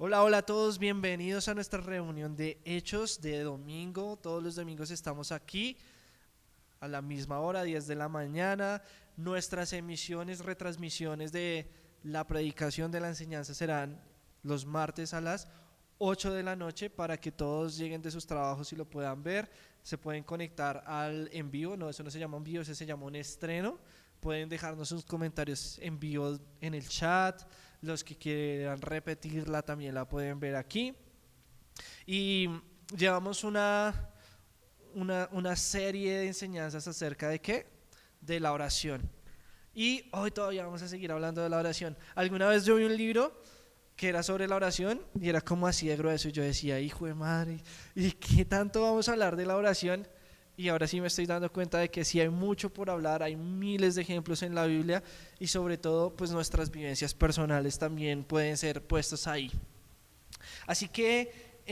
Hola, hola a todos, bienvenidos a nuestra reunión de Hechos de domingo. Todos los domingos estamos aquí a la misma hora, 10 de la mañana. Nuestras emisiones, retransmisiones de la predicación de la enseñanza serán los martes a las 8 de la noche para que todos lleguen de sus trabajos y lo puedan ver. Se pueden conectar al en vivo, no, eso no se llama en vivo, eso se llama un estreno. Pueden dejarnos sus comentarios en vivo en el chat. Los que quieran repetirla también la pueden ver aquí. Y llevamos una serie de enseñanzas acerca de qué? De la oración. Y hoy todavía vamos a seguir hablando de la oración. Alguna vez yo vi un libro que era sobre la oración y era como así de grueso y yo decía, hijo de madre, ¿y qué tanto vamos a hablar de la oración? Y ahora sí me estoy dando cuenta de que sí hay mucho por hablar, hay miles de ejemplos en la Biblia y sobre todo pues nuestras vivencias personales también pueden ser puestos ahí. Así que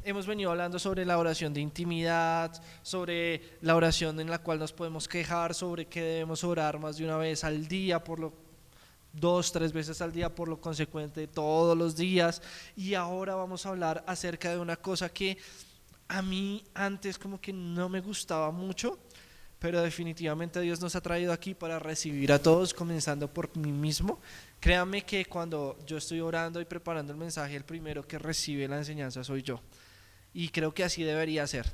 hemos venido hablando sobre la oración de intimidad, sobre la oración en la cual nos podemos quejar, sobre que debemos orar más de una vez al día, por lo dos, tres veces al día, por lo consecuente todos los días. Y ahora vamos a hablar acerca de una cosa que a mí antes como que no me gustaba mucho, pero definitivamente Dios nos ha traído aquí para recibir a todos, comenzando por mí mismo. Créanme que cuando yo estoy orando y preparando el mensaje, el primero que recibe la enseñanza soy yo. Y creo que así debería ser.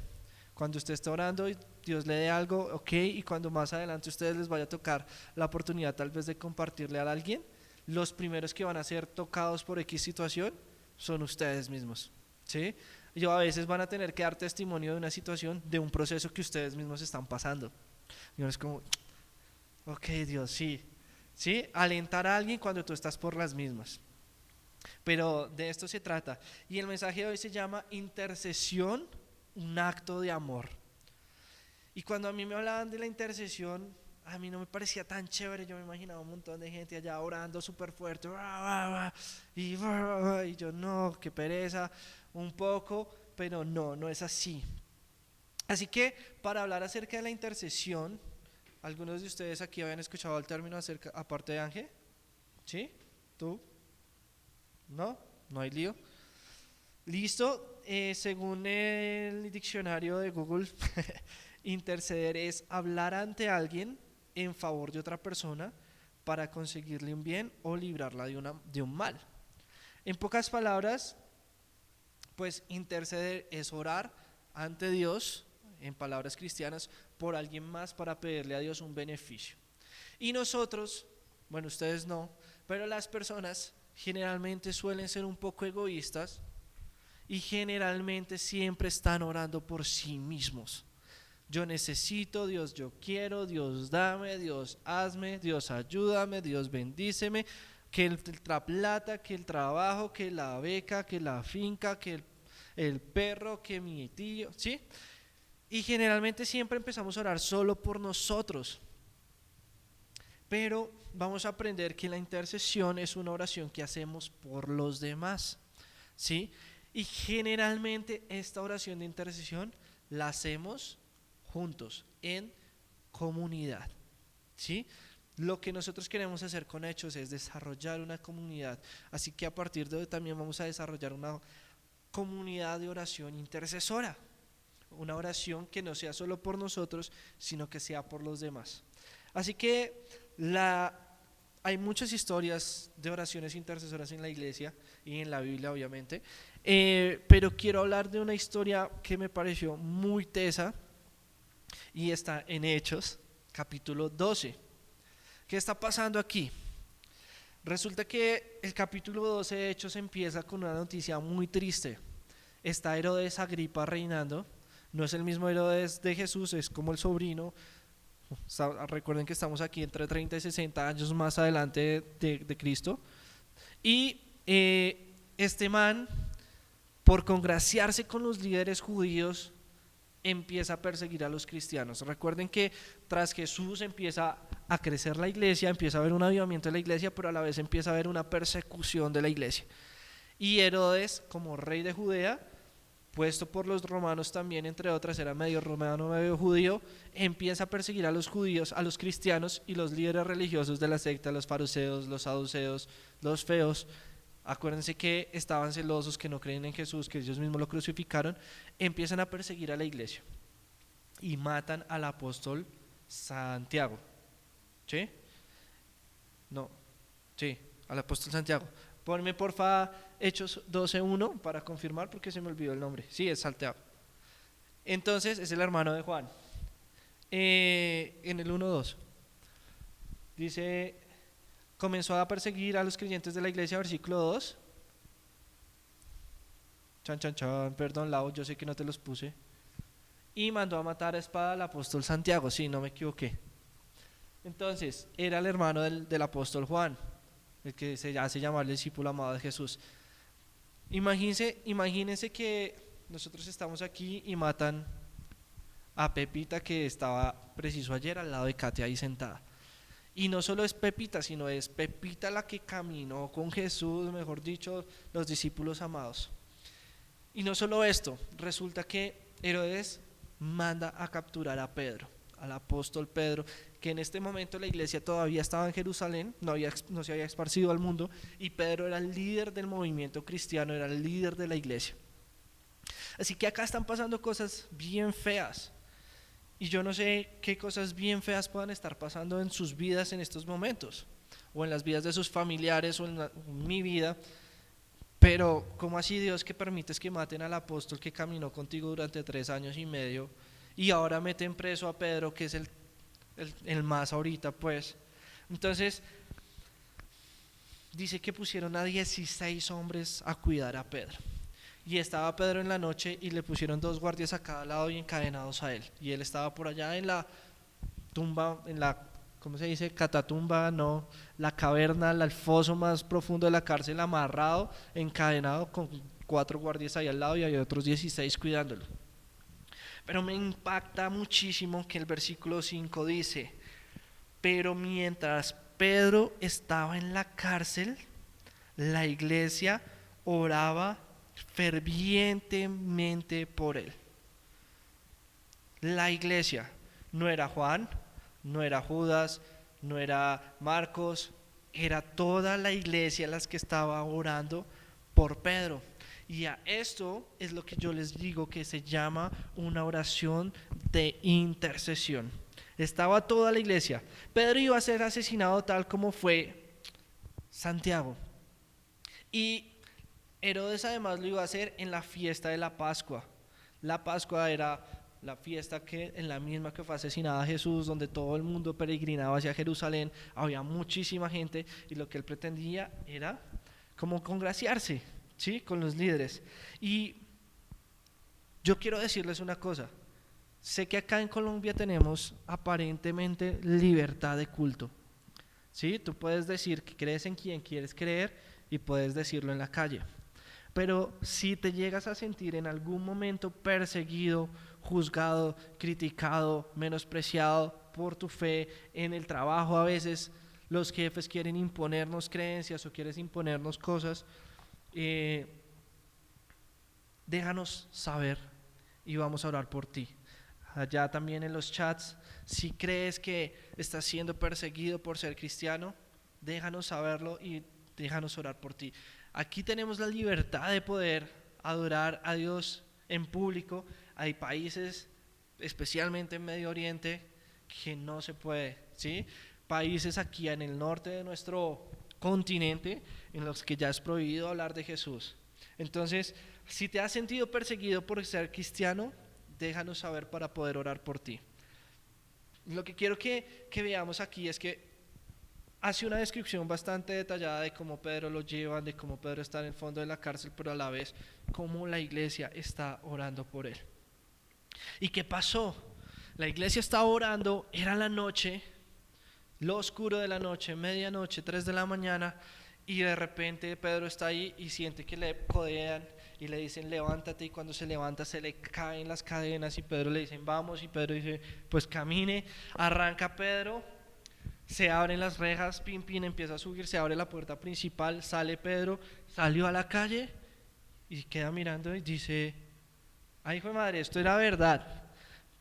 Cuando usted está orando y Dios le dé algo, ok, y cuando más adelante a ustedes les vaya a tocar la oportunidad tal vez de compartirle a alguien, los primeros que van a ser tocados por X situación son ustedes mismos, ¿sí? Y a veces van a tener que dar testimonio de una situación, de un proceso que ustedes mismos están pasando. Y uno es como, ok, Dios, sí, sí, alentar a alguien cuando tú estás por las mismas. Pero de esto se trata. Y el mensaje de hoy se llama intercesión, un acto de amor. Y cuando a mí me hablaban de la intercesión, a mí no me parecía tan chévere. Yo me imaginaba un montón de gente allá orando súper fuerte. Y yo, no, qué pereza, un poco, pero no, no es así. Así que para hablar acerca de la intercesión, algunos de ustedes aquí habían escuchado el término acerca, aparte de Ángel, ¿sí? ¿Tú? ¿No? ¿No hay lío? Listo, según el diccionario de Google, interceder es hablar ante alguien en favor de otra persona para conseguirle un bien o librarla de un mal. En pocas palabras, pues interceder es orar ante Dios, en palabras cristianas, por alguien más para pedirle a Dios un beneficio. Y nosotros, bueno, ustedes no, pero las personas generalmente suelen ser un poco egoístas y generalmente siempre están orando por sí mismos. Yo necesito, Dios, yo quiero, Dios dame, Dios hazme, Dios ayúdame, Dios bendíceme, que la plata, que el trabajo, que la beca, que la finca, que el perro, que mi tío, ¿sí? Y generalmente siempre empezamos a orar solo por nosotros. Pero vamos a aprender que la intercesión es una oración que hacemos por los demás, ¿sí? Y generalmente esta oración de intercesión la hacemos juntos, en comunidad, ¿sí? Lo que nosotros queremos hacer con Hechos es desarrollar una comunidad, así que a partir de hoy también vamos a desarrollar una comunidad de oración intercesora, una oración que no sea solo por nosotros, sino que sea por los demás. Así que hay muchas historias de oraciones intercesoras en la iglesia y en la Biblia, obviamente, pero quiero hablar de una historia que me pareció muy tesa y está en Hechos, capítulo 12. ¿Qué está pasando aquí? Resulta que el capítulo 12 de Hechos empieza con una noticia muy triste. Está Herodes Agripa reinando. No es el mismo Herodes de Jesús, es como el sobrino. Recuerden que estamos aquí entre 30 y 60 años más adelante de Cristo. Y este man, por congraciarse con los líderes judíos, empieza a perseguir a los cristianos. Recuerden que tras Jesús empieza a crecer la iglesia, empieza a haber un avivamiento de la iglesia, pero a la vez empieza a haber una persecución de la iglesia. Y Herodes, como rey de Judea, puesto por los romanos también, entre otras, era medio romano, medio judío, empieza a perseguir a los judíos, a los cristianos y los líderes religiosos de la secta, los fariseos, los saduceos, los feos, Acuérdense que estaban celosos, que no creen en Jesús, que ellos mismos lo crucificaron. Empiezan a perseguir a la iglesia y matan al apóstol Santiago. ¿Sí? No, sí, al apóstol Santiago. Ponme porfa Hechos 12:1 para confirmar porque se me olvidó el nombre. Sí, es Santiago. Entonces es el hermano de Juan. En el 1:2 dice, comenzó a perseguir a los creyentes de la iglesia, versículo 2. Chan, chan, chan, perdón, Lau, yo sé que no te los puse. Y mandó a matar a espada al apóstol Santiago, sí, no me equivoqué. Entonces, era el hermano del apóstol Juan, el que se hace llamar el discípulo amado de Jesús. Imagínense que nosotros estamos aquí y matan a Pepita, que estaba preciso ayer al lado de Katia ahí sentada. Y no solo es Pepita, sino es Pepita la que caminó con Jesús, mejor dicho, los discípulos amados. Y no solo esto, resulta que Herodes manda a capturar a Pedro, al apóstol Pedro, que en este momento la iglesia todavía estaba en Jerusalén, no se había esparcido al mundo, y Pedro era el líder del movimiento cristiano, era el líder de la iglesia. Así que acá están pasando cosas bien feas, y yo no sé qué cosas bien feas puedan estar pasando en sus vidas en estos momentos, o en las vidas de sus familiares, o en mi vida. Pero ¿cómo así, Dios, que permites que maten al apóstol que caminó contigo durante 3 años y medio y ahora meten preso a Pedro, que es el más ahorita, pues? Entonces dice que pusieron a 16 hombres a cuidar a Pedro, y estaba Pedro en la noche y le pusieron 2 guardias a cada lado y encadenados a él, y él estaba por allá en la tumba, en la, ¿cómo se dice? Catatumba, no, la caverna, el foso más profundo de la cárcel, amarrado, encadenado con 4 guardias ahí al lado y hay otros 16 cuidándolo. Pero me impacta muchísimo que el versículo 5 dice, pero mientras Pedro estaba en la cárcel, la iglesia oraba fervientemente por él. La iglesia, no era Juan, no era Judas, no era Marcos, era toda la iglesia las que estaba orando por Pedro. Y a esto es lo que yo les digo que se llama una oración de intercesión. Estaba toda la iglesia. Pedro iba a ser asesinado tal como fue Santiago. Y Herodes además lo iba a hacer en la fiesta de la Pascua. La Pascua era la fiesta que en la misma que fue asesinada Jesús, donde todo el mundo peregrinaba hacia Jerusalén, había muchísima gente y lo que él pretendía era como congraciarse, ¿sí?, con los líderes. Y yo quiero decirles una cosa, sé que acá en Colombia tenemos aparentemente libertad de culto, ¿sí? Tú puedes decir que crees en quien quieres creer y puedes decirlo en la calle. Pero si te llegas a sentir en algún momento perseguido, juzgado, criticado, menospreciado por tu fe en el trabajo, a veces los jefes quieren imponernos creencias o quieren imponernos cosas, déjanos saber y vamos a orar por ti. Allá también en los chats, si crees que estás siendo perseguido por ser cristiano, déjanos saberlo y déjanos orar por ti. Aquí tenemos la libertad de poder adorar a Dios en público. Hay países, especialmente en Medio Oriente, que no se puede, ¿sí? Países aquí en el norte de nuestro continente en los que ya es prohibido hablar de Jesús. Entonces, si te has sentido perseguido por ser cristiano, déjanos saber para poder orar por ti. Lo que quiero que veamos aquí es que hace una descripción bastante detallada de cómo Pedro lo llevan, de cómo Pedro está en el fondo de la cárcel, pero a la vez cómo la iglesia está orando por él. ¿Y qué pasó? La iglesia estaba orando, era la noche, lo oscuro de la noche, medianoche, 3 de la mañana, y de repente Pedro está ahí y siente que le codean y le dicen levántate, y cuando se levanta se le caen las cadenas y Pedro le dicen vamos, y Pedro dice pues camine, arranca Pedro, se abren las rejas, pin pin, empieza a subir, se abre la puerta principal, sale Pedro, salió a la calle y queda mirando y dice ay hijo de madre, esto era verdad.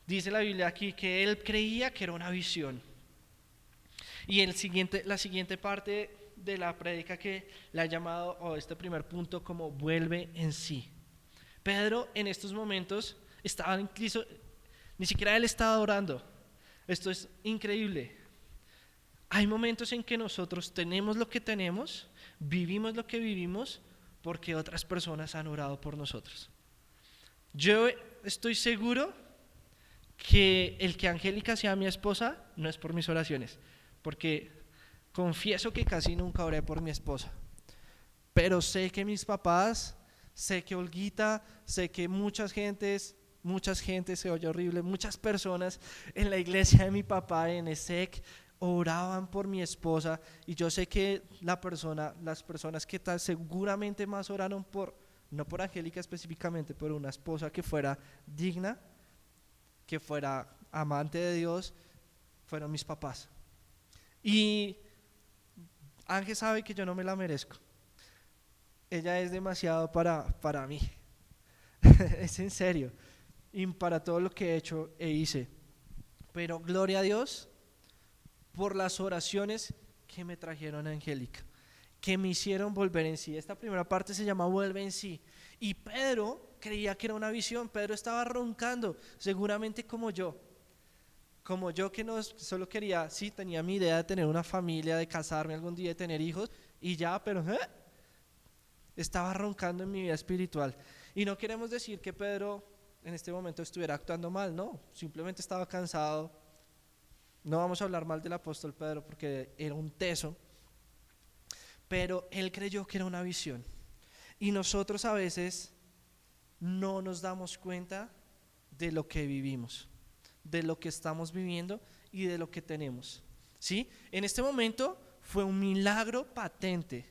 Dice la Biblia aquí que él creía que era una visión. Y la siguiente parte de la prédica que le ha llamado, o este primer punto, como vuelve en sí. Pedro en estos momentos estaba incluso, ni siquiera él estaba orando. Esto es increíble. Hay momentos en que nosotros tenemos lo que tenemos, vivimos lo que vivimos, porque otras personas han orado por nosotros. Yo estoy seguro que el que Angélica sea mi esposa no es por mis oraciones, porque confieso que casi nunca oré por mi esposa, pero sé que mis papás, sé que Olguita, sé que muchas gentes, se oye horrible, muchas personas en la iglesia de mi papá en ESEC oraban por mi esposa, y yo sé que las personas que seguramente más oraron por, no por Angélica específicamente, pero una esposa que fuera digna, que fuera amante de Dios, fueron mis papás. Y Ángel sabe que yo no me la merezco. Ella es demasiado para mí. Es en serio. Y para todo lo que he hecho e hice. Pero gloria a Dios por las oraciones que me trajeron a Angélica, que me hicieron volver en sí. Esta primera parte se llama vuelve en sí. Y Pedro creía que era una visión. Pedro estaba roncando, seguramente como yo que no solo quería, sí, tenía mi idea de tener una familia, de casarme algún día, de tener hijos y ya, pero estaba roncando en mi vida espiritual. Y no queremos decir que Pedro en este momento estuviera actuando mal, no, simplemente estaba cansado. No vamos a hablar mal del apóstol Pedro porque era un teso, pero él creyó que era una visión. Y nosotros a veces no nos damos cuenta de lo que vivimos, de lo que estamos viviendo y de lo que tenemos, ¿sí? En este momento fue un milagro patente,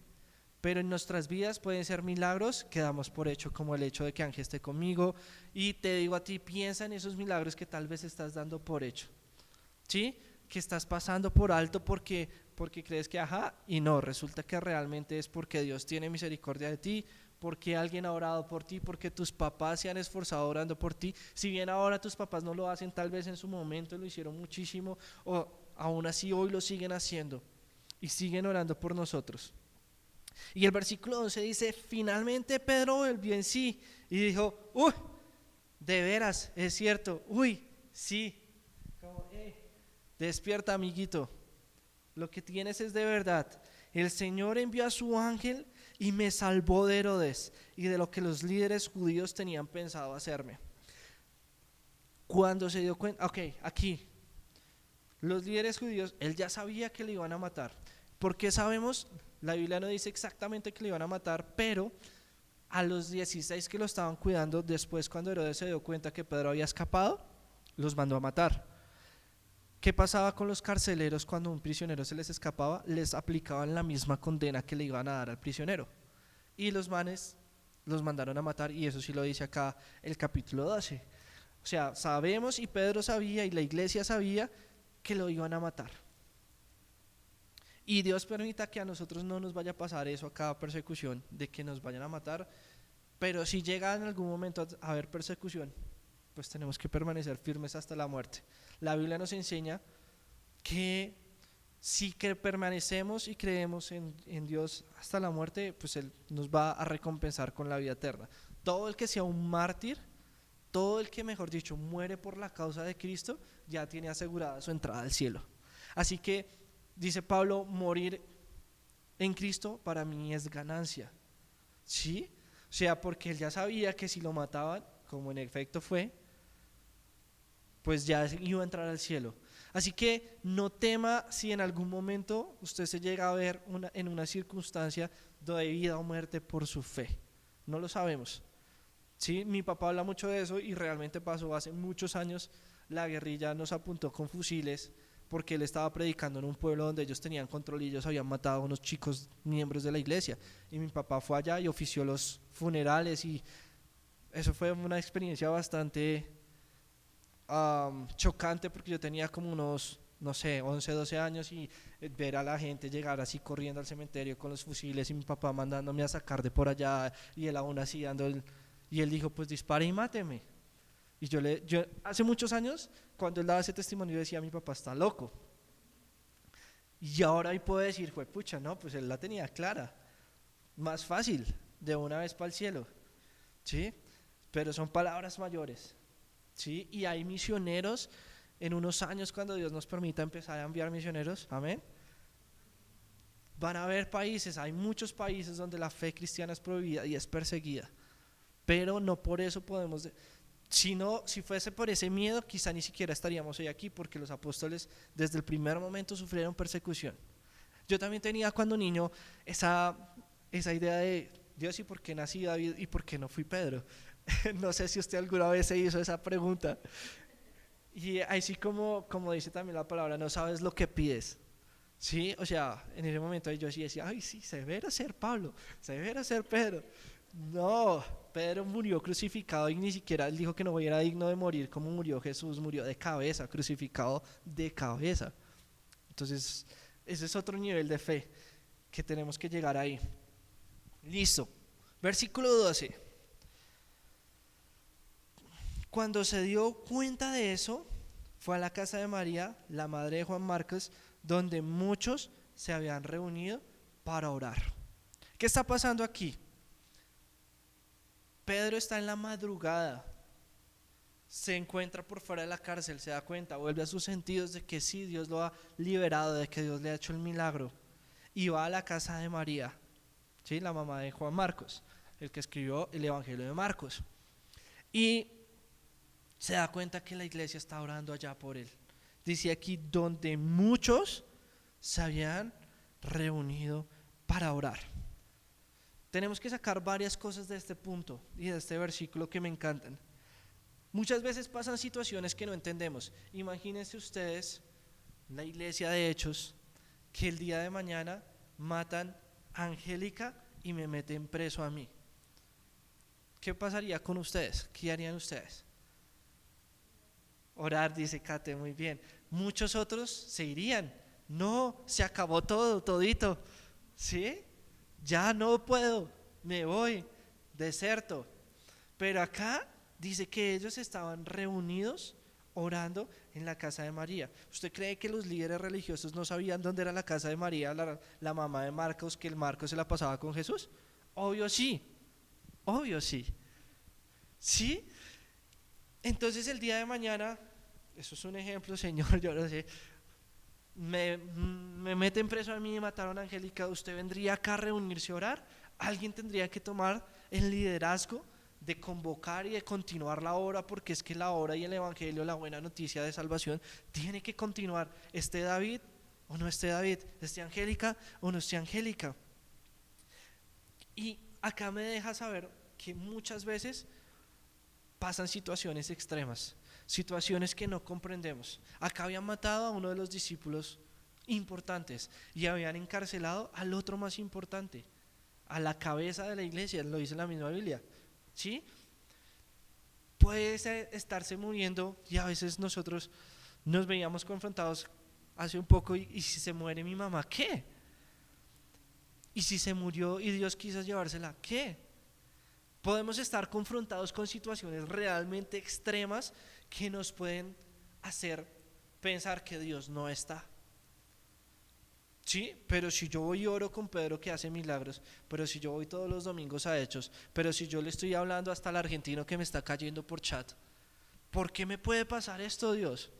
pero en nuestras vidas pueden ser milagros que damos por hecho, como el hecho de que Ángel esté conmigo. Y te digo a ti, piensa en esos milagros que tal vez estás dando por hecho, ¿sí? Que estás pasando por alto porque crees que y no, resulta que realmente es porque Dios tiene misericordia de ti, porque alguien ha orado por ti, porque tus papás se han esforzado orando por ti. Si bien ahora tus papás no lo hacen, tal vez en su momento lo hicieron muchísimo, o aún así hoy lo siguen haciendo y siguen orando por nosotros. Y el versículo 11 dice: finalmente Pedro volvió en sí y dijo: uy, de veras, es cierto, uy, sí, como, despierta, amiguito, lo que tienes es de verdad. El Señor envió a su ángel y me salvó de Herodes y de lo que los líderes judíos tenían pensado hacerme. Cuando se dio cuenta, aquí, los líderes judíos, él ya sabía que le iban a matar. ¿Por qué sabemos? La Biblia no dice exactamente que le iban a matar, pero a los 16 que lo estaban cuidando, después cuando Herodes se dio cuenta que Pedro había escapado, los mandó a matar. ¿Qué pasaba con los carceleros cuando un prisionero se les escapaba? Les aplicaban la misma condena que le iban a dar al prisionero. Y los manes los mandaron a matar, y eso sí lo dice acá el capítulo 12. O sea, sabemos, y Pedro sabía y la iglesia sabía que lo iban a matar. Y Dios permita que a nosotros no nos vaya a pasar eso a cada persecución, de que nos vayan a matar, pero si llega en algún momento a haber persecución, pues tenemos que permanecer firmes hasta la muerte. La Biblia nos enseña que si que permanecemos y creemos en Dios hasta la muerte, pues Él nos va a recompensar con la vida eterna. Todo el que sea un mártir, todo el que, mejor dicho, muere por la causa de Cristo, ya tiene asegurada su entrada al cielo. Así que, dice Pablo, morir en Cristo para mí es ganancia, ¿sí? O sea, porque él ya sabía que si lo mataban, como en efecto fue, pues ya iba a entrar al cielo. Así que no tema si en algún momento usted se llega a ver en una circunstancia de vida o muerte por su fe. No lo sabemos, ¿sí? Mi papá habla mucho de eso, y realmente pasó hace muchos años. La guerrilla nos apuntó con fusiles porque él estaba predicando en un pueblo donde ellos tenían control y ellos habían matado a unos chicos miembros de la iglesia, y mi papá fue allá y ofició los funerales, y eso fue una experiencia bastante chocante, porque yo tenía como unos, no sé, 11, 12 años, y ver a la gente llegar así corriendo al cementerio con los fusiles, y mi papá mandándome a sacar de por allá, y él aún así y él dijo: pues dispare y máteme. Y yo hace muchos años, cuando él daba ese testimonio, yo decía: mi papá está loco. Y ahora hoy puedo decir, fue pucha, no, pues él la tenía clara, más fácil, de una vez para el cielo, ¿sí? Pero son palabras mayores, ¿sí? Y hay misioneros en unos años cuando Dios nos permita empezar a enviar misioneros, amén. Van a haber países, hay muchos países donde la fe cristiana es prohibida y es perseguida, pero no por eso podemos, si fuese por ese miedo, quizá ni siquiera estaríamos hoy aquí, porque los apóstoles desde el primer momento sufrieron persecución. Yo también tenía cuando niño esa idea de Dios, ¿y por qué nací David y por qué no fui Pedro? No sé si usted alguna vez se hizo esa pregunta. Y así como dice también la palabra, no sabes lo que pides. Sí, o sea, en ese momento yo sí decía, ay, sí, severo ser Pablo, severo ser Pedro. No, Pedro murió crucificado y ni siquiera él dijo que no era digno de morir como murió Jesús, murió de cabeza, crucificado de cabeza. Entonces, ese es otro nivel de fe que tenemos que llegar ahí. Listo. Versículo 12. Cuando se dio cuenta de eso, fue a la casa de María, la madre de Juan Marcos, donde muchos se habían reunido para orar. ¿Qué está pasando aquí? Pedro está en la madrugada, se encuentra por fuera de la cárcel, se da cuenta, vuelve a sus sentidos de que sí, Dios lo ha liberado, de que Dios le ha hecho el milagro, y va a la casa de María, ¿sí? La mamá de Juan Marcos, el que escribió el Evangelio de Marcos, y se da cuenta que la iglesia está orando allá por él. Dice aquí, donde muchos se habían reunido para orar. Tenemos que sacar varias cosas de este punto y de este versículo que me encantan. Muchas veces pasan situaciones que no entendemos. Imagínense ustedes la iglesia de Hechos, que el día de mañana matan a Angélica y me meten preso a mí. ¿Qué pasaría con ustedes? ¿Qué harían ustedes? Orar, dice Kate, muy bien. Muchos otros se irían. No, se acabó todo, todito. ¿Sí? Ya no puedo, me voy, deserto. Pero acá dice que ellos estaban reunidos orando en la casa de María. ¿Usted cree que los líderes religiosos no sabían dónde era la casa de María, la mamá de Marcos, que el Marcos se la pasaba con Jesús? Obvio sí, obvio sí. ¿Sí? Entonces el día de mañana, eso es un ejemplo, Señor, yo no sé, me meten preso a mí y mataron a Angélica, ¿usted vendría acá a reunirse a orar? Alguien tendría que tomar el liderazgo de convocar y de continuar la obra, porque es que la obra y el evangelio, la buena noticia de salvación, tiene que continuar, esté David o no esté David, esté Angélica o no esté Angélica. Y acá me deja saber que muchas veces pasan situaciones extremas, situaciones que no comprendemos. Acá habían matado a uno de los discípulos importantes y habían encarcelado al otro más importante, a la cabeza de la iglesia, lo dice la misma Biblia. ¿Sí? Puede estarse muriendo y a veces nosotros nos veíamos confrontados hace un poco y si se muere mi mamá, ¿qué? Y si se murió y Dios quiso llevársela, ¿qué? Podemos estar confrontados con situaciones realmente extremas que nos pueden hacer pensar que Dios no está. Sí, pero si yo voy y oro con Pedro que hace milagros, pero si yo voy todos los domingos a Hechos, pero si yo le estoy hablando hasta al argentino que me está cayendo por chat, ¿por qué me puede pasar esto, Dios?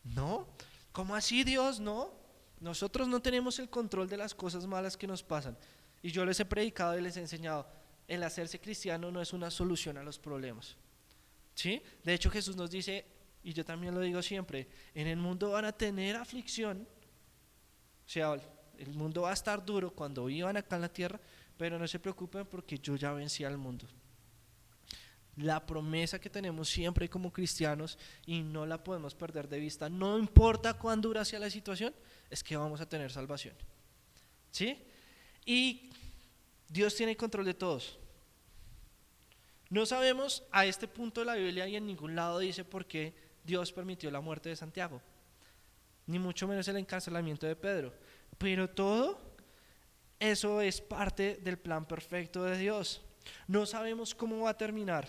No, ¿cómo así, Dios? No, nosotros no tenemos el control de las cosas malas que nos pasan. Y yo les he predicado y les he enseñado, el hacerse cristiano no es una solución a los problemas. ¿Sí? De hecho Jesús nos dice, y yo también lo digo siempre, en el mundo van a tener aflicción. O sea, el mundo va a estar duro cuando vivan acá en la tierra, pero no se preocupen porque yo ya vencí al mundo. La promesa que tenemos siempre como cristianos y no la podemos perder de vista, no importa cuán dura sea la situación, es que vamos a tener salvación. ¿Sí? Y Dios tiene control de todos. No sabemos a este punto de la Biblia y en ningún lado dice por qué Dios permitió la muerte de Santiago, ni mucho menos el encarcelamiento de Pedro, pero todo eso es parte del plan perfecto de Dios. No sabemos cómo va a terminar,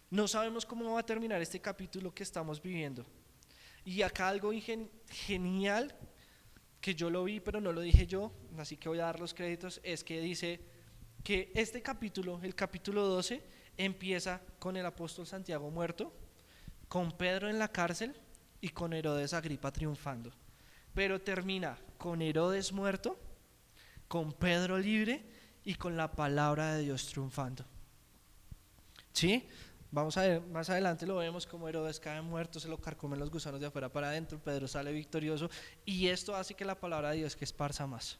no sabemos cómo va a terminar este capítulo que estamos viviendo. Y acá algo genial que yo lo vi pero no lo dije yo, así que voy a dar los créditos, es que dice que este capítulo, el capítulo 12, empieza con el apóstol Santiago muerto, con Pedro en la cárcel y con Herodes Agripa triunfando, pero termina con Herodes muerto, con Pedro libre y con la palabra de Dios triunfando. ¿Sí? Vamos a ver, más adelante lo vemos como Herodes cae muerto, se lo carcomen los gusanos de afuera para adentro, Pedro sale victorioso y esto hace que la palabra de Dios que esparza más.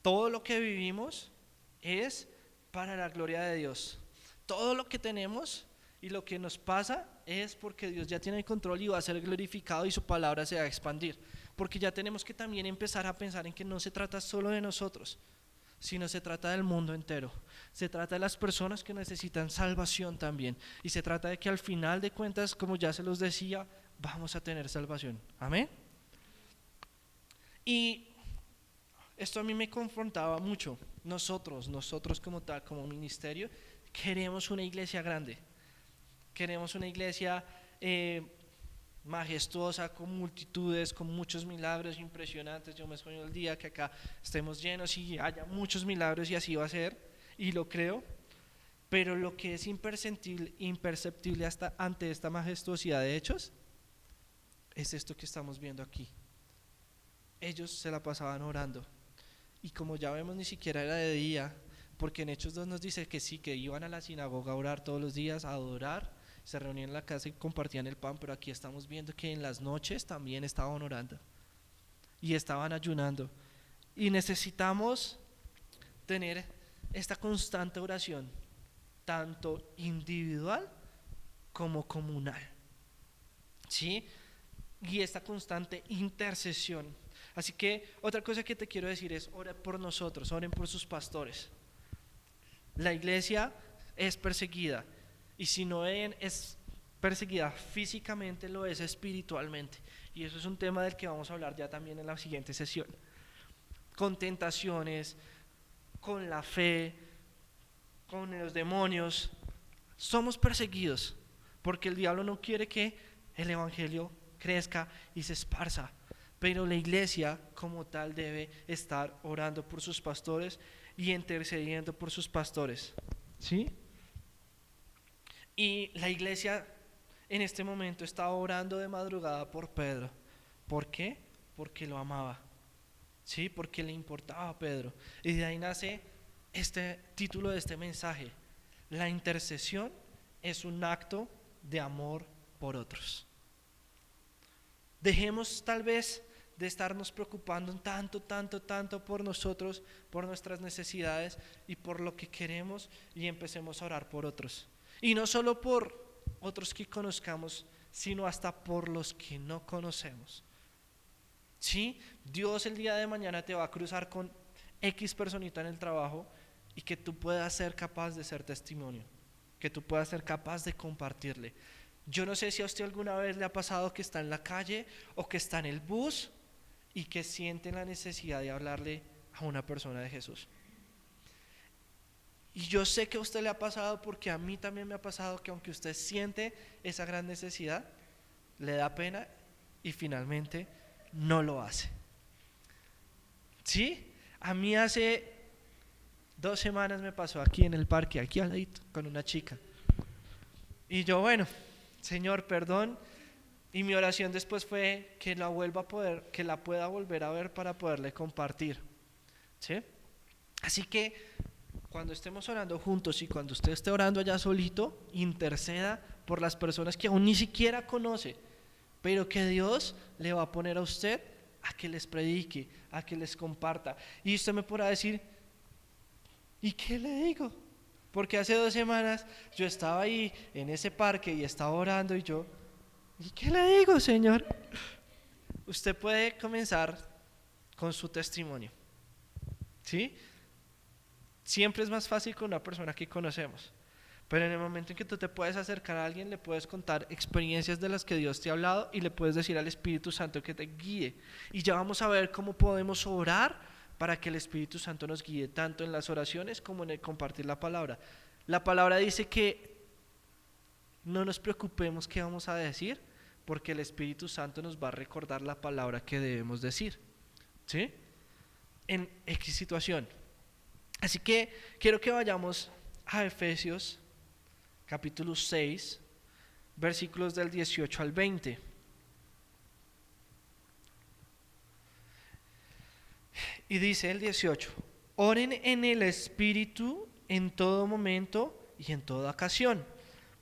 Todo lo que vivimos es para la gloria de Dios. Todo lo que tenemos y lo que nos pasa es porque Dios ya tiene el control y va a ser glorificado y su palabra se va a expandir. Porque ya tenemos que también empezar a pensar en que no se trata solo de nosotros, sino se trata del mundo entero. Se trata de las personas que necesitan salvación también. Y se trata de que al final de cuentas, como ya se los decía, vamos a tener salvación. Amén. Y esto a mí me confrontaba mucho. Nosotros como tal, como ministerio, queremos una iglesia grande. Queremos una iglesia majestuosa, con multitudes, con muchos milagros impresionantes. Yo me sueño el día que acá estemos llenos y haya muchos milagros y así va a ser, y lo creo. Pero lo que es imperceptible hasta ante esta majestuosidad de hechos es esto que estamos viendo aquí. Ellos se la pasaban orando y como ya vemos ni siquiera era de día, porque en Hechos 2 nos dice que sí, que iban a la sinagoga a orar todos los días, a adorar, se reunían en la casa y compartían el pan, pero aquí estamos viendo que en las noches también estaban orando y estaban ayunando. Y necesitamos tener esta constante oración, tanto individual como comunal, ¿sí? Y esta constante intercesión. Así que otra cosa que te quiero decir es: oren por nosotros, oren por sus pastores. La iglesia es perseguida, y si no es perseguida físicamente, lo es espiritualmente, y eso es un tema del que vamos a hablar ya también en la siguiente sesión. Con tentaciones, con la fe, con los demonios, somos perseguidos, porque el diablo no quiere que el evangelio crezca y se esparza, pero la iglesia como tal debe estar orando por sus pastores y intercediendo por sus pastores, ¿sí? Y la iglesia en este momento estaba orando de madrugada por Pedro. ¿Por qué? Porque lo amaba, ¿sí? Porque le importaba a Pedro. Y de ahí nace este título de este mensaje: la intercesión es un acto de amor por otros. Dejemos tal vez de estarnos preocupando tanto por nosotros, por nuestras necesidades y por lo que queremos, y empecemos a orar por otros. Y no solo por otros que conozcamos, sino hasta por los que no conocemos. ¿Sí? Dios el día de mañana te va a cruzar con X personita en el trabajo y que tú puedas ser capaz de ser testimonio, que tú puedas ser capaz de compartirle. Yo no sé si a usted alguna vez le ha pasado que está en la calle o que está en el bus y que siente la necesidad de hablarle a una persona de Jesús. Y yo sé que a usted le ha pasado, porque a mí también me ha pasado, que aunque usted siente esa gran necesidad, le da pena y finalmente no lo hace. ¿Sí? A mí hace 2 semanas me pasó aquí en el parque, aquí al ladito, con una chica. Y yo, bueno, Señor, perdón. Y mi oración después fue que la pueda volver a ver para poderle compartir, ¿sí? Así que cuando estemos orando juntos y cuando usted esté orando allá solito, interceda por las personas que aún ni siquiera conoce, pero que Dios le va a poner a usted a que les predique, a que les comparta. Y usted me podrá decir: ¿y qué le digo? Porque hace 2 semanas yo estaba ahí en ese parque y estaba orando y yo: ¿y qué le digo, Señor? Usted puede comenzar con su testimonio, ¿sí? Siempre es más fácil con una persona que conocemos, pero en el momento en que tú te puedes acercar a alguien, le puedes contar experiencias de las que Dios te ha hablado y le puedes decir al Espíritu Santo que te guíe. Y ya vamos a ver cómo podemos orar para que el Espíritu Santo nos guíe tanto en las oraciones como en el compartir la palabra. La palabra dice que no nos preocupemos qué vamos a decir, porque el Espíritu Santo nos va a recordar la palabra que debemos decir, ¿sí? En X situación. Así que quiero que vayamos a Efesios capítulo 6, versículos del 18 al 20. Y dice el 18: oren en el Espíritu en todo momento y en toda ocasión.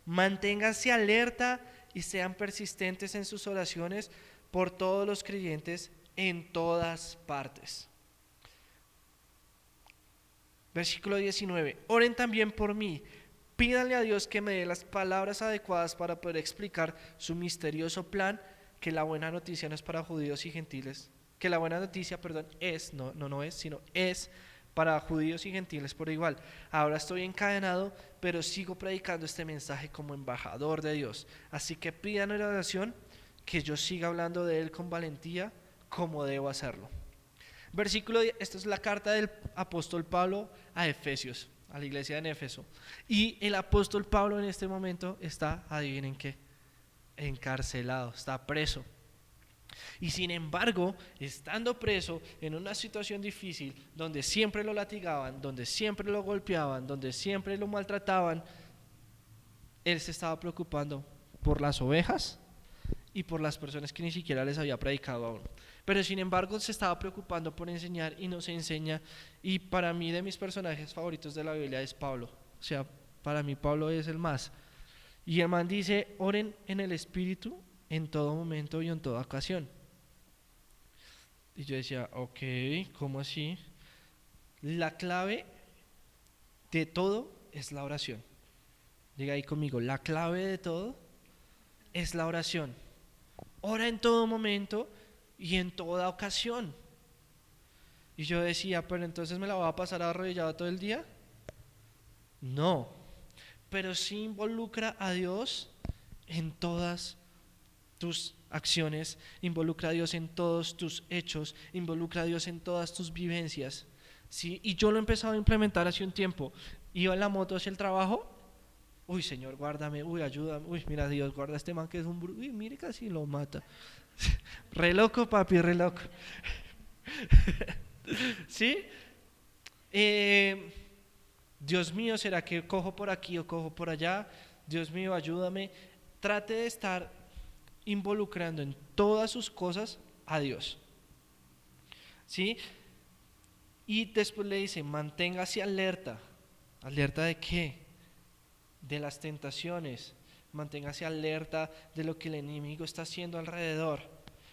Manténganse alerta y sean persistentes en sus oraciones por todos los creyentes en todas partes. Versículo 19: oren también por mí. Pídanle a Dios que me dé las palabras adecuadas para poder explicar su misterioso plan, que la buena noticia no es para judíos y gentiles. Que la buena noticia, es para judíos y gentiles por igual. Ahora estoy encadenado, pero sigo predicando este mensaje como embajador de Dios. Así que pidan en oración que yo siga hablando de Él con valentía, como debo hacerlo. Versículo 10, esta es la carta del apóstol Pablo a Efesios, a la iglesia en Éfeso. Y el apóstol Pablo en este momento está, adivinen qué, encarcelado, está preso. Y sin embargo, estando preso en una situación difícil, donde siempre lo latigaban, donde siempre lo golpeaban, donde siempre lo maltrataban, él se estaba preocupando por las ovejas y por las personas que ni siquiera les había predicado aún. Pero sin embargo se estaba preocupando por enseñar y nos enseña. Y para mí, de mis personajes favoritos de la Biblia es Pablo. O sea, para mí Pablo es el más. Y el man dice: oren en el Espíritu en todo momento y en toda ocasión. Y yo decía, ok, ¿cómo así? La clave de todo es la oración. Diga ahí conmigo: la clave de todo es la oración. Ora en todo momento y en toda ocasión. Y yo decía, pero entonces me la voy a pasar arrodillado todo el día. No, pero sí involucra a Dios en todas tus acciones, involucra a Dios en todos tus hechos, involucra a Dios en todas tus vivencias, ¿sí? Y yo lo he empezado a implementar hace un tiempo. Iba en la moto hacia el trabajo. Uy, Señor, guárdame, uy, ayúdame, uy, mira, Dios, guarda a este man que es un uy, mire, casi lo mata. Re loco, papi, re loco. ¿Sí? Dios mío, ¿será que cojo por aquí o cojo por allá? Dios mío, ayúdame. Trate de estar involucrando en todas sus cosas a Dios. ¿Sí? Y después le dice: manténgase alerta. ¿Alerta de qué? De las tentaciones. Manténgase alerta de lo que el enemigo está haciendo alrededor.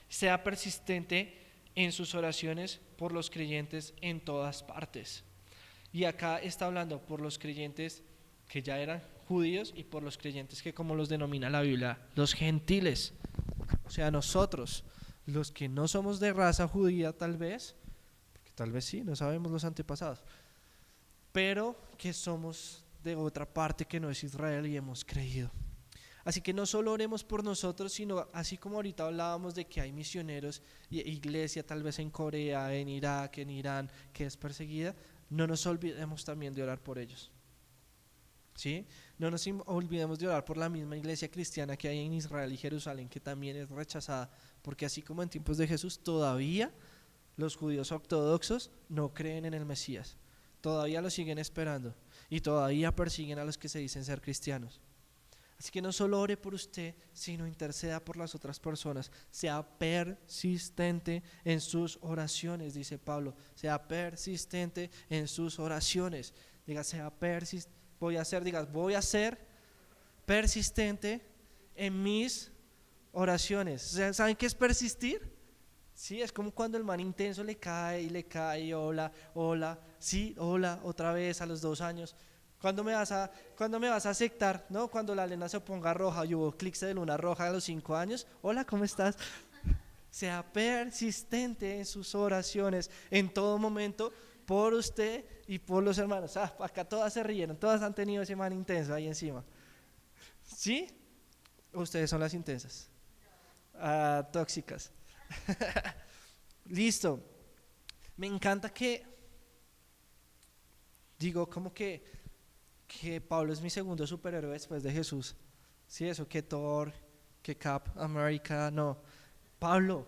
Sea persistente en sus oraciones por los creyentes en todas partes. Y acá está hablando por los creyentes que ya eran judíos y por los creyentes que, como los denomina la Biblia, los gentiles. O sea, nosotros, los que no somos de raza judía tal vez, porque tal vez sí, no sabemos los antepasados, pero que somos de otra parte que no es Israel y hemos creído. Así que no solo oremos por nosotros, sino así como ahorita hablábamos de que hay misioneros y iglesia tal vez en Corea, en Irak, en Irán, que es perseguida, no nos olvidemos también de orar por ellos. ¿Sí? No nos olvidemos de orar por la misma iglesia cristiana que hay en Israel y Jerusalén, que también es rechazada, porque así como en tiempos de Jesús, todavía los judíos ortodoxos no creen en el Mesías, todavía lo siguen esperando y todavía persiguen a los que se dicen ser cristianos. Así que no solo ore por usted, sino interceda por las otras personas. Sea persistente en sus oraciones, dice Pablo. Sea persistente en sus oraciones. Diga, voy a ser persistente en mis oraciones. ¿Saben qué es persistir? Sí, es como cuando el man intenso le cae, y hola, hola, sí, hola, otra vez a los 2 años. ¿Cuándo me vas a aceptar? ¿No? Cuando la luna se ponga roja y hubo eclipse de luna roja a los 5 años. Hola, ¿cómo estás? Sea persistente en sus oraciones en todo momento por usted y por los hermanos. Acá todas se rieron, todas han tenido ese man intenso ahí encima. ¿Sí? Ustedes son las intensas. Tóxicas. Listo. Me encanta como que Pablo es mi segundo superhéroe después de Jesús. Sí, eso que Thor, que Cap America, no. Pablo.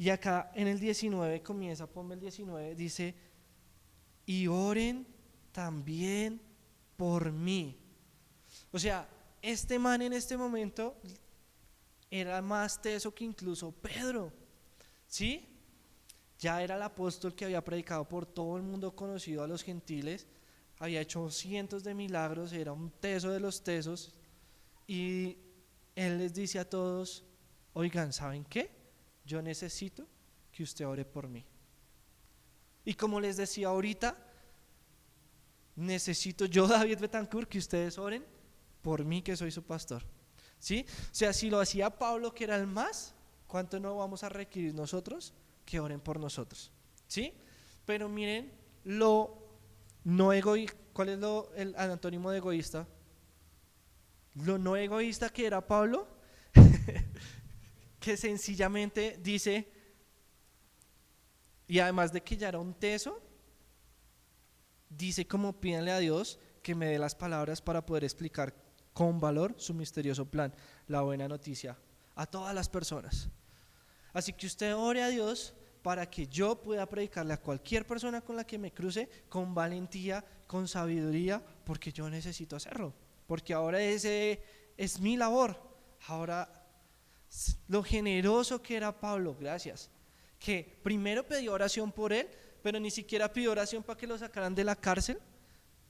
Y acá en el 19 comienza, ponme el 19, dice, y oren también por mí. O sea, este man en este momento era más teso que incluso Pedro, ¿sí? Ya era el apóstol que había predicado por todo el mundo, conocido a los gentiles, había hecho cientos de milagros, era un teso de los tesos, y él les dice a todos, oigan, ¿saben qué? Yo necesito que usted ore por mí. Y como les decía ahorita, necesito yo, David Betancourt, que ustedes oren por mí, que soy su pastor, ¿sí? O sea, si lo hacía Pablo, que era el más, ¿cuánto no vamos a requerir nosotros? Que oren por nosotros, ¿sí? Pero miren, ¿cuál es el antónimo de egoísta? Lo no egoísta que era Pablo, que sencillamente dice, y además de que ya era un teso, dice como pídanle a Dios que me dé las palabras para poder explicar con valor su misterioso plan, la buena noticia, a todas las personas. Así que usted ore a Dios para que yo pueda predicarle a cualquier persona con la que me cruce con valentía, con sabiduría, porque yo necesito hacerlo, porque ahora ese es mi labor. Ahora, lo generoso que era Pablo, gracias, que primero pidió oración por él, pero ni siquiera pidió oración para que lo sacaran de la cárcel,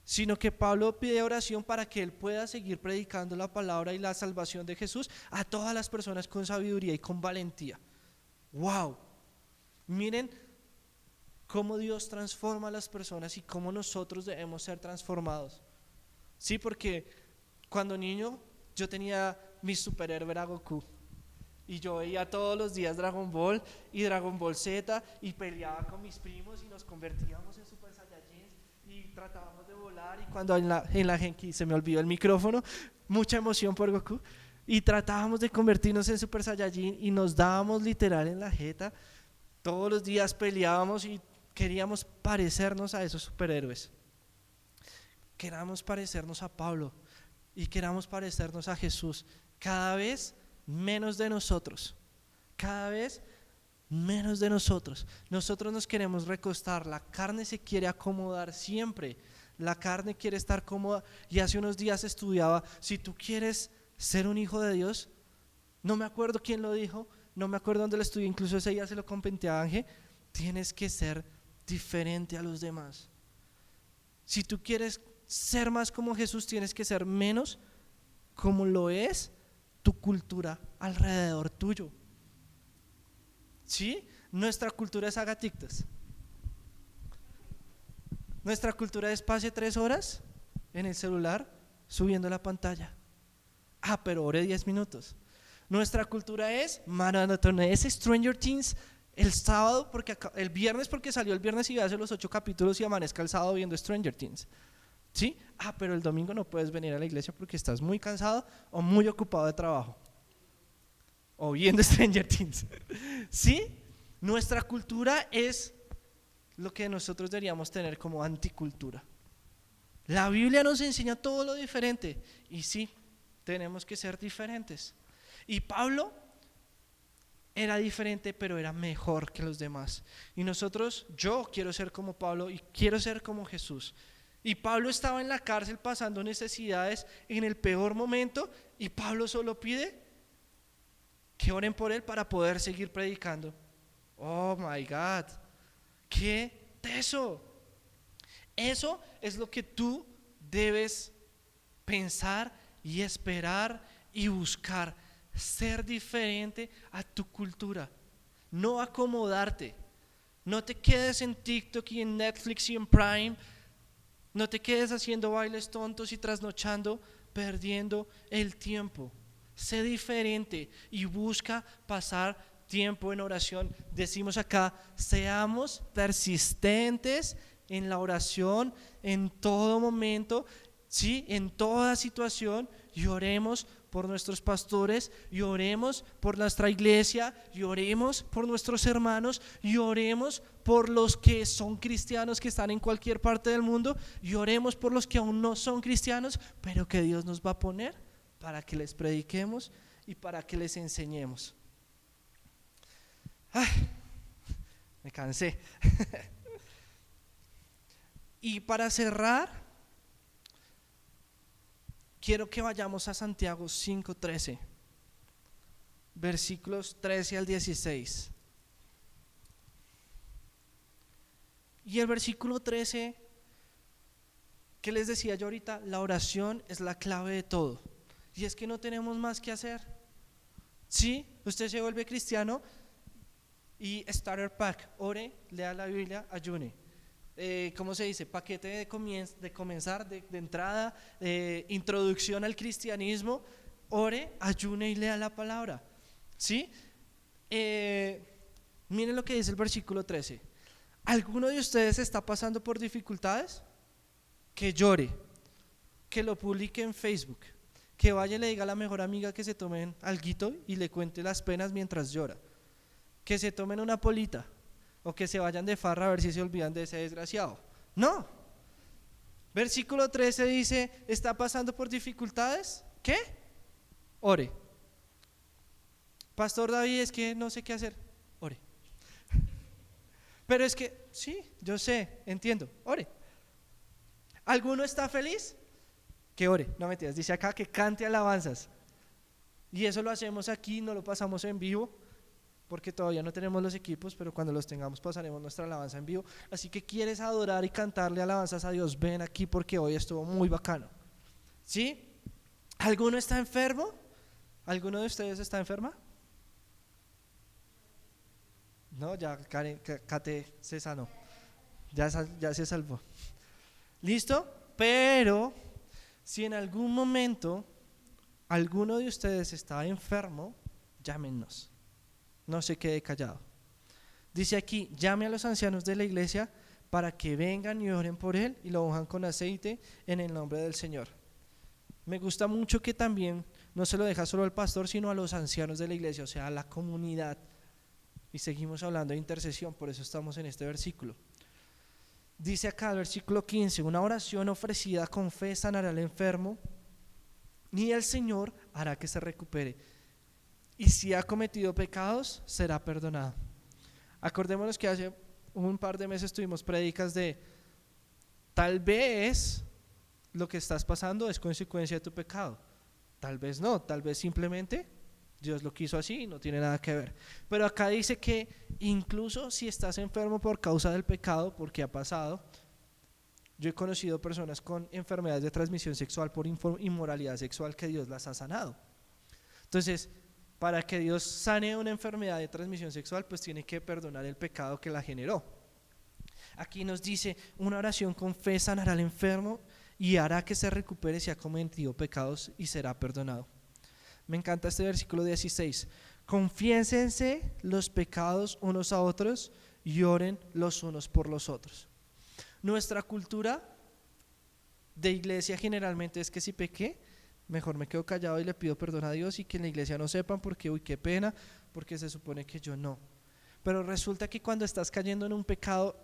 sino que Pablo pide oración para que él pueda seguir predicando la palabra y la salvación de Jesús a todas las personas con sabiduría y con valentía. ¡Wow! Miren cómo Dios transforma a las personas y cómo nosotros debemos ser transformados. Sí, porque cuando niño yo tenía mi superhéroe era Goku, y yo veía todos los días Dragon Ball y Dragon Ball Z, y peleaba con mis primos y nos convertíamos en Super Saiyajins y tratábamos de volar, y cuando en la Genki se me olvidó el micrófono, mucha emoción por Goku, y tratábamos de convertirnos en Super Saiyajin y nos dábamos literal en la jeta, todos los días peleábamos y queríamos parecernos a esos superhéroes, queríamos parecernos a Pablo y queríamos parecernos a Jesús. Cada vez menos de nosotros, cada vez menos de nosotros. Nosotros nos queremos recostar, la carne se quiere acomodar siempre, la carne quiere estar cómoda. Y hace unos días estudiaba, si tú quieres ser un hijo de Dios, no me acuerdo quién lo dijo, no me acuerdo dónde lo estudié, incluso ese día se lo comenté a Ángel, tienes que ser diferente a los demás. Si tú quieres ser más como Jesús, tienes que ser menos como lo es tu cultura alrededor tuyo. ¿Sí? Nuestra cultura es haga TikToks. Nuestra cultura es pase 3 horas en el celular subiendo la pantalla. Pero ore 10 minutos. Nuestra cultura es maratón, es Stranger Things el sábado, el viernes, porque salió el viernes y hace los 8 capítulos y amanezca el sábado viendo Stranger Things. ¿Sí? Pero el domingo no puedes venir a la iglesia porque estás muy cansado o muy ocupado de trabajo o viendo Stranger Things. ¿Sí? Nuestra cultura es lo que nosotros deberíamos tener como anticultura. La Biblia nos enseña todo lo diferente y sí, tenemos que ser diferentes. Y Pablo era diferente, pero era mejor que los demás. Y yo quiero ser como Pablo y quiero ser como Jesús. Y Pablo estaba en la cárcel pasando necesidades en el peor momento, y Pablo solo pide que oren por él para poder seguir predicando. Oh my God, qué teso. Eso es lo que tú debes pensar y esperar y buscar, ser diferente a tu cultura, no acomodarte. No te quedes en TikTok y en Netflix y en Prime. No te quedes haciendo bailes tontos y trasnochando, perdiendo el tiempo. Sé diferente y busca pasar tiempo en oración. Decimos acá, seamos persistentes en la oración en todo momento, ¿sí? En toda situación, y oremos por nuestros pastores, y oremos por nuestra iglesia, y oremos por nuestros hermanos, y oremos por los que son cristianos que están en cualquier parte del mundo, y oremos por los que aún no son cristianos, pero que Dios nos va a poner para que les prediquemos y para que les enseñemos. me cansé. Y para cerrar, quiero que vayamos a Santiago 5:13, versículos 13 al 16. Y el versículo 13, que les decía yo ahorita, la oración es la clave de todo. Y es que no tenemos más que hacer. Sí, usted se vuelve cristiano y starter pack, ore, lea la Biblia, ayune. ¿Cómo se dice? Paquete de comenzar, de entrada, introducción al cristianismo, ore, ayune y lea la palabra. ¿Sí? Miren lo que dice el versículo 13. ¿Alguno de ustedes está pasando por dificultades? Que llore, que lo publique en Facebook, que vaya y le diga a la mejor amiga que se tomen alguito y le cuente las penas mientras llora, que se tomen una polita o que se vayan de farra a ver si se olvidan de ese desgraciado. No. Versículo 13 dice, ¿está pasando por dificultades? ¿Qué? Ore. Pastor David, es que no sé qué hacer. Ore. Pero es que, sí, yo sé, entiendo, ore. ¿Alguno está feliz? Que ore, no mentiras, dice acá que cante alabanzas. Y eso lo hacemos aquí, no lo pasamos en vivo, porque todavía no tenemos los equipos, pero cuando los tengamos pasaremos nuestra alabanza en vivo. Así que quieres adorar y cantarle alabanzas a Dios, ven aquí porque hoy estuvo muy bacano. ¿Sí? ¿Alguno está enfermo? ¿Alguno de ustedes está enferma? No, ya Kate se sanó, ya se salvó. ¿Listo? Pero si en algún momento alguno de ustedes está enfermo, llámenos, no se quede callado. Dice aquí, llame a los ancianos de la iglesia para que vengan y oren por él y lo unjan con aceite en el nombre del Señor. Me gusta mucho que también no se lo deja solo al pastor, sino a los ancianos de la iglesia, o sea, a la comunidad. Y seguimos hablando de intercesión, por eso estamos en este versículo. Dice acá el versículo 15, una oración ofrecida con fe sanará al enfermo y el Señor hará que se recupere. Y si ha cometido pecados, será perdonado. Acordémonos que hace un par de meses tuvimos prédicas de tal vez lo que estás pasando es consecuencia de tu pecado. Tal vez no, tal vez simplemente Dios lo quiso así y no tiene nada que ver. Pero acá dice que incluso si estás enfermo por causa del pecado, porque ha pasado, yo he conocido personas con enfermedades de transmisión sexual por inmoralidad sexual que Dios las ha sanado. Entonces, para que Dios sane una enfermedad de transmisión sexual, pues tiene que perdonar el pecado que la generó. Aquí nos dice, una oración con fe sanará al enfermo y hará que se recupere si ha cometido pecados y será perdonado. Me encanta este versículo 16. Confiésense los pecados unos a otros y oren los unos por los otros. Nuestra cultura de iglesia generalmente es que si pequé, mejor me quedo callado y le pido perdón a Dios y que en la iglesia no sepan porque uy, qué pena, porque se supone que yo no. Pero resulta que cuando estás cayendo en un pecado,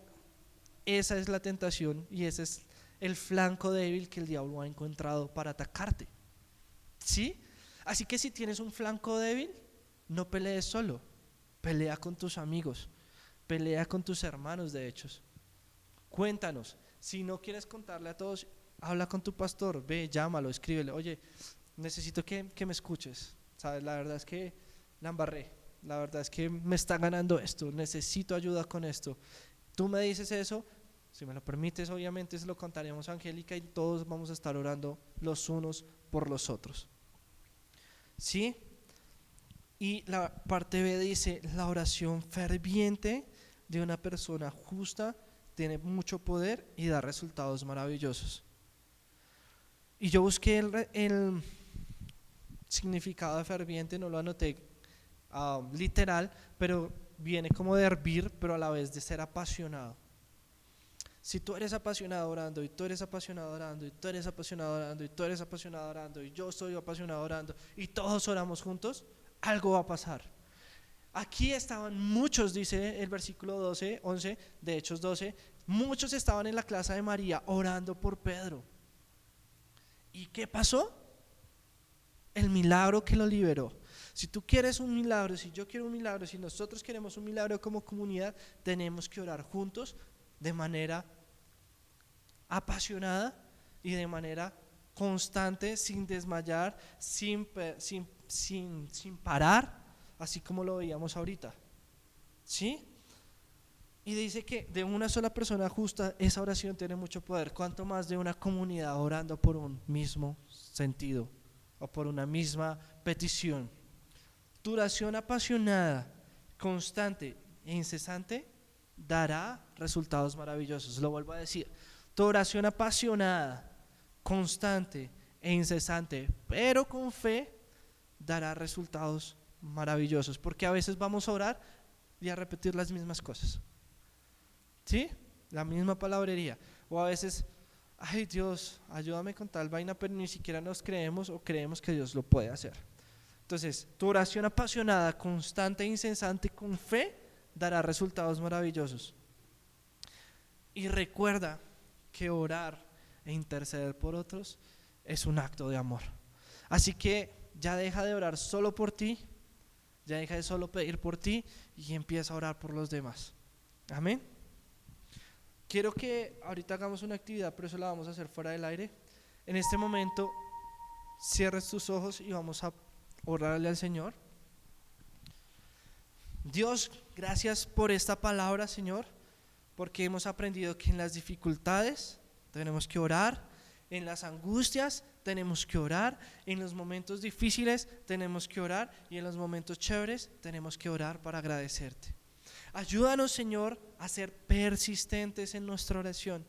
esa es la tentación y ese es el flanco débil que el diablo ha encontrado para atacarte. ¿Sí? Así que si tienes un flanco débil, no pelees solo, pelea con tus amigos, pelea con tus hermanos de hechos. Cuéntanos, si no quieres contarle a todos, habla con tu pastor, ve, llámalo, escríbele, oye, necesito que me escuches, ¿sabes? La verdad es que la embarré, la verdad es que me está ganando esto, necesito ayuda con esto. Tú me dices eso, si me lo permites, obviamente se lo contaremos a Angélica y todos vamos a estar orando los unos por los otros. ¿Sí? Y la parte B dice, la oración ferviente de una persona justa tiene mucho poder y da resultados maravillosos. Y yo busqué el significado de ferviente, no lo anoté literal, pero viene como de hervir, pero a la vez de ser apasionado. Si tú eres apasionado orando, y tú eres apasionado orando, y tú eres apasionado orando, y tú eres apasionado orando, y yo estoy apasionado orando, y todos oramos juntos, algo va a pasar. Aquí estaban muchos, dice el versículo 11 de Hechos 12, muchos estaban en la casa de María orando por Pedro. ¿Y qué pasó? El milagro que lo liberó. Si tú quieres un milagro, si yo quiero un milagro, si nosotros queremos un milagro como comunidad, tenemos que orar juntos de manera apasionada y de manera constante, sin desmayar, sin parar, así como lo veíamos ahorita. ¿Sí? Y dice que de una sola persona justa esa oración tiene mucho poder, cuanto más de una comunidad orando por un mismo sentido o por una misma petición. Tu oración apasionada, constante e incesante dará resultados maravillosos. Lo vuelvo a decir, tu oración apasionada, constante e incesante, pero con fe, dará resultados maravillosos, porque a veces vamos a orar y a repetir las mismas cosas. ¿Sí? La misma palabrería. O a veces, ay Dios, ayúdame con tal vaina, pero ni siquiera nos creemos o creemos que Dios lo puede hacer. Entonces, tu oración apasionada, constante e incesante con fe dará resultados maravillosos. Y recuerda que orar e interceder por otros es un acto de amor. Así que ya deja de orar solo por ti, ya deja de solo pedir por ti y empieza a orar por los demás. Amén. Quiero que ahorita hagamos una actividad, pero eso la vamos a hacer fuera del aire. En este momento, cierres tus ojos y vamos a orarle al Señor. Dios, gracias por esta palabra, Señor, porque hemos aprendido que en las dificultades tenemos que orar, en las angustias tenemos que orar, en los momentos difíciles tenemos que orar y en los momentos chéveres tenemos que orar para agradecerte. Ayúdanos, Señor, a ser persistentes en nuestra oración.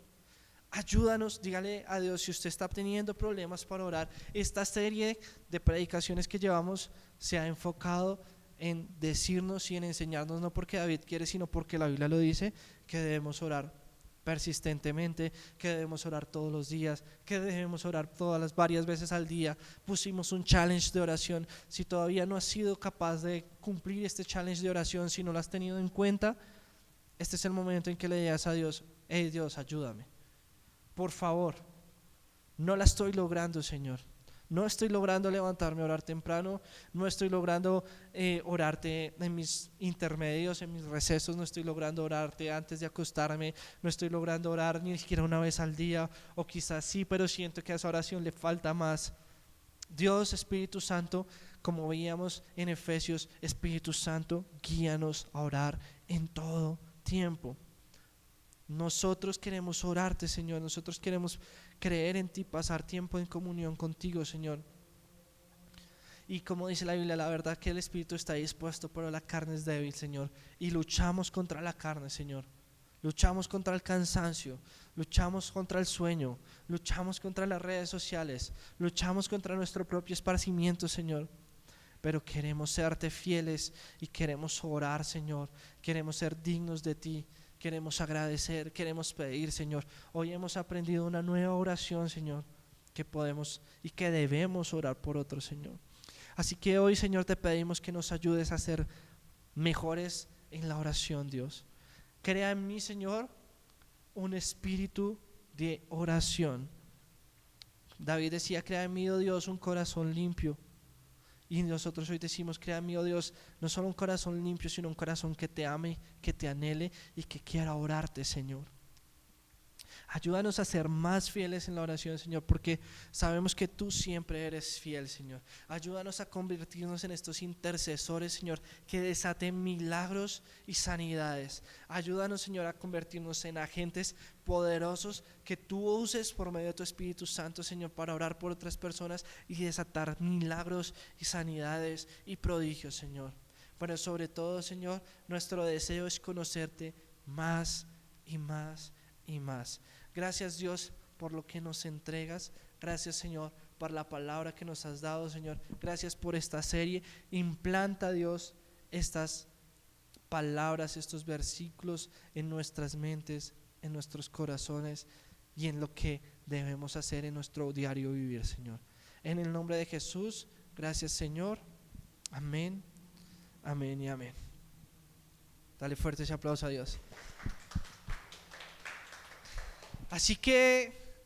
Ayúdanos, dígale a Dios si usted está teniendo problemas para orar. Esta serie de predicaciones que llevamos se ha enfocado en decirnos y en enseñarnos, no porque David quiere, sino porque la Biblia lo dice, que debemos orar persistentemente, que debemos orar todos los días, que debemos orar todas las varias veces al día. Pusimos un challenge de oración. Si todavía no has sido capaz de cumplir este challenge de oración, si no lo has tenido en cuenta, este es el momento en que le digas a Dios: hey Dios, ayúdame, por favor, no la estoy logrando, Señor. No estoy logrando levantarme a orar temprano, no estoy logrando orarte en mis intermedios, en mis recesos, no estoy logrando orarte antes de acostarme, no estoy logrando orar ni siquiera una vez al día, o quizás sí, pero siento que a esa oración le falta más. Dios, Espíritu Santo, como veíamos en Efesios, Espíritu Santo, guíanos a orar en todo tiempo. Nosotros queremos orarte, Señor, nosotros queremos creer en ti, pasar tiempo en comunión contigo, Señor. Y como dice la Biblia, la verdad que el Espíritu está dispuesto, pero la carne es débil, Señor. Y luchamos contra la carne, Señor. Luchamos contra el cansancio, luchamos contra el sueño, luchamos contra las redes sociales, luchamos contra nuestro propio esparcimiento, Señor. Pero queremos serte fieles y queremos orar, Señor. Queremos ser dignos de ti. Queremos agradecer, queremos pedir, Señor. Hoy hemos aprendido una nueva oración, Señor, que podemos y que debemos orar por otros, Señor. Así que hoy, Señor, te pedimos que nos ayudes a ser mejores en la oración, Dios. Crea en mí, Señor, un espíritu de oración. David decía: crea en mí, oh Dios, un corazón limpio. Y nosotros hoy decimos: crea en mí, oh Dios, no solo un corazón limpio, sino un corazón que te ame, que te anhele y que quiera orarte, Señor. Ayúdanos a ser más fieles en la oración, Señor, porque sabemos que tú siempre eres fiel, Señor. Ayúdanos a convertirnos en estos intercesores, Señor, que desaten milagros y sanidades. Ayúdanos, Señor, a convertirnos en agentes poderosos que tú uses por medio de tu Espíritu Santo, Señor, para orar por otras personas y desatar milagros y sanidades y prodigios, Señor. Pero sobre todo, Señor, nuestro deseo es conocerte más y más y más. Gracias, Dios, por lo que nos entregas. Gracias, Señor, por la palabra que nos has dado, Señor. Gracias por esta serie. Implanta, Dios, estas palabras, estos versículos en nuestras mentes, en nuestros corazones y en lo que debemos hacer en nuestro diario vivir, Señor. En el nombre de Jesús, gracias, Señor. Amén, amén y amén. Dale fuerte ese aplauso a Dios. Así que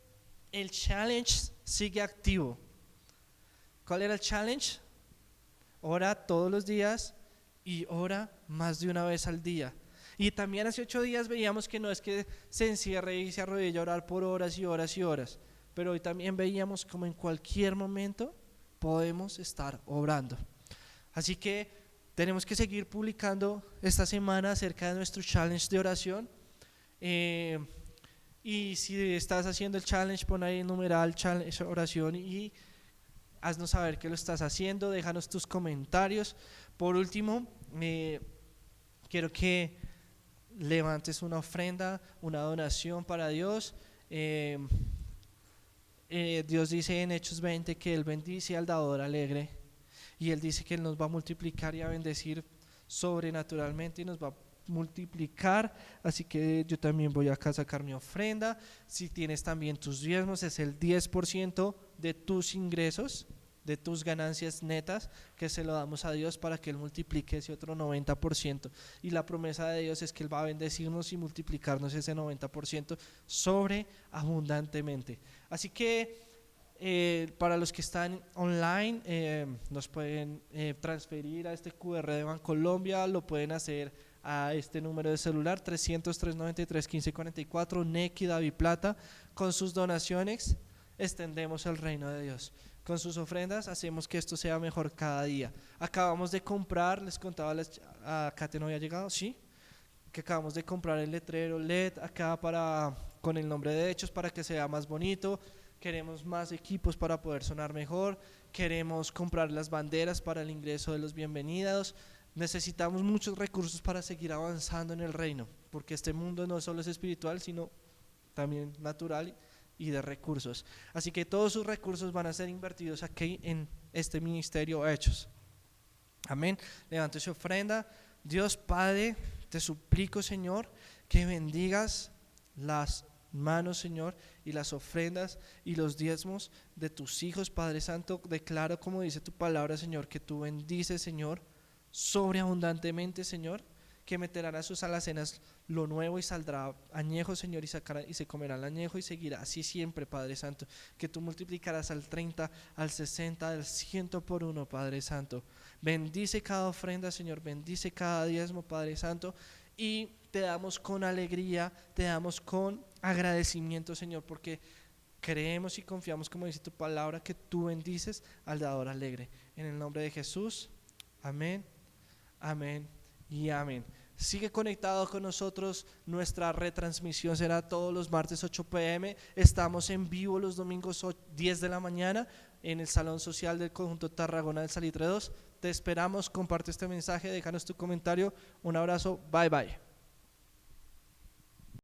el challenge sigue activo. ¿Cuál era el challenge? ora todos los días y ora más de una vez al día. Y también hace 8 días veíamos que no es que se encierre y se arrodille a orar por horas y horas y horas, pero hoy también veíamos como en cualquier momento podemos estar orando. Así que tenemos que seguir publicando esta semana acerca de nuestro challenge de oración. Y si estás haciendo el challenge, pon ahí el numeral challenge oración y haznos saber que lo estás haciendo, déjanos tus comentarios. Por último, quiero que levantes una ofrenda, una donación para Dios. Dios dice en Hechos 20 que Él bendice al dador alegre, y Él dice que Él nos va a multiplicar y a bendecir sobrenaturalmente y nos va a multiplicar. Así que yo también voy acá a sacar mi ofrenda. Si tienes también tus diezmos, es el 10% de tus ingresos, de tus ganancias netas, que se lo damos a Dios para que Él multiplique ese otro 90%. Y la promesa de Dios es que Él va a bendecirnos y multiplicarnos ese 90% sobreabundantemente. Así que para los que están online, nos pueden transferir a este QR de Bancolombia, lo pueden hacer a este número de celular 300-393-1544, Nequi David Plata. Con sus donaciones extendemos el reino de Dios. Con sus ofrendas hacemos que esto sea mejor cada día. Acabamos de comprar, les contaba, a Kate no había llegado, ¿sí? Que acabamos de comprar el letrero LED acá con el nombre de Hechos para que sea más bonito. Queremos más equipos para poder sonar mejor. Queremos comprar las banderas para el ingreso de los bienvenidos. Necesitamos muchos recursos para seguir avanzando en el reino, porque este mundo no solo es espiritual, sino también natural y de recursos. Así que todos sus recursos van a ser invertidos aquí en este ministerio Hechos. Amén. Levante su ofrenda. Dios Padre, te suplico, Señor, que bendigas las manos, Señor, y las ofrendas y los diezmos de tus hijos, Padre Santo. Declaro, como dice tu palabra, Señor, que tú bendices, Señor, sobreabundantemente, Señor, que meterán a sus alacenas lo nuevo y saldrá añejo, Señor, y se comerá el añejo y seguirá así siempre, Padre Santo, que tú multiplicarás al 30, al 60, al 100 por uno, Padre Santo. Bendice cada ofrenda, Señor, bendice cada diezmo, Padre Santo, y te damos con alegría, te damos con agradecimiento, Señor, porque creemos y confiamos, como dice tu palabra, que tú bendices al dador alegre. En el nombre de Jesús, amén, amén y amén. Sigue conectado con nosotros. Nuestra retransmisión será todos los martes 8 p.m. Estamos en vivo los domingos 10 de la mañana en el Salón Social del Conjunto Tarragona del Salitre 2. Te esperamos, comparte este mensaje, déjanos tu comentario. Un abrazo, bye bye.